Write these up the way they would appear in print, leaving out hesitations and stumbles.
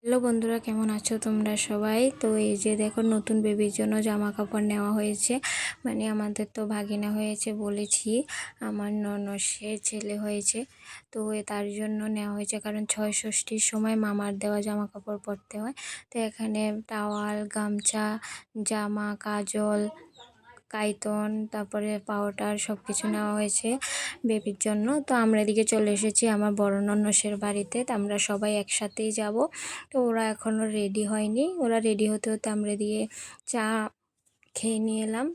Hello বন্ধুরা, কেমন আছো তোমরা সবাই? তো এই যে দেখো, নতুন বেবির জন্য জামা কাপড় নেওয়া হয়েছে। মানে আমাদের তো ভাগিনা হয়েছে বলেছি, আমার ননসের ছেলে হয়েছে। তো তার জন্য নেওয়া হয়েছে, কারণ ছয় ষষ্ঠীর সময় মামার দেওয়া জামা কাপড় পরতে হয়। তো এখানে টাওয়াল, গামছা, জামা, কাজল, কাইতন, তারপরে পাউডার সব কিছু নেওয়া হয়েছে বেবির জন্য। তো আমরা এদিকে চলে এসেছি আমার বড় ননসের বাড়িতে। তো আমরা সবাই একসাথেই যাব। তো ওরা এখনও রেডি হয়নি, ওরা রেডি হতে হতে আমরা এদিকে চা খেয়ে নিয়ে এলাম।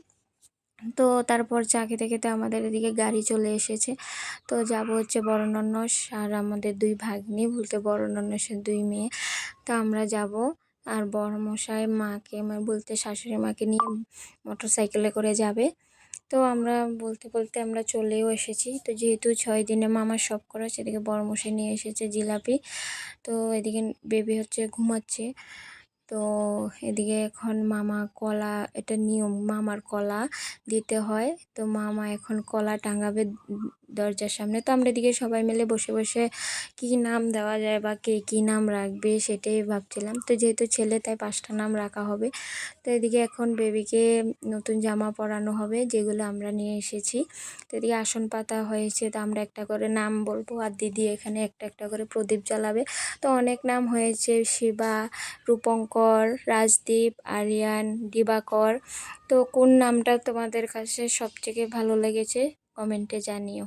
তো তারপর চা খেতে খেতে আমাদের এদিকে গাড়ি চলে এসেছে। তো যাব হচ্ছে বড় ননস আর আমাদের দুই ভাগ্নি, বলতে বড় ননসের দুই মেয়ে। তো আমরা যাব। আর বড় মশাই মাকে, বলতে শাশুড়ি মাকে নিয়ে মোটরসাইকেলে করে যাবে। তো আমরা বলতে বলতে আমরা চলেও এসেছি। তো যেহেতু 6 দিনে মামার শখ করা, সেদিকে বড় মশাই নিয়ে এসেছে জিলাপি। তো এদিকে বেবি হচ্ছে ঘুমাচ্ছে। তো এদিকে এখন মামা কলা, এটা নিয়ম, মামার কলা দিতে হয়। তো মামা এখন কলা টাঙাবে দরজার সামনে। তো আমরা এদিকে সবাই মিলে বসে বসে কি নাম দেওয়া যায় বা কে কী নাম রাখবে সেটাই ভাবছিলাম। তো যেহেতু ছেলে, তাই 5টা নাম রাখা হবে। তো এদিকে এখন বেবিকে নতুন জামা পরানো হবে, যেগুলো আমরা নিয়ে এসেছি। তো এদিকে আসন পাতা হয়েছে। তো আমরা একটা করে নাম বলবো, আর দিদি এখানে একটা একটা করে প্রদীপ জ্বালাবে। তো অনেক নাম হয়েছে: শিবা, রূপঙ্কর, রাজদীপ, আরিয়ান, দিবাকর। তো কোন নামটা তোমাদের কাছে সবথেকে ভালো লেগেছে কমেন্টে জানিও।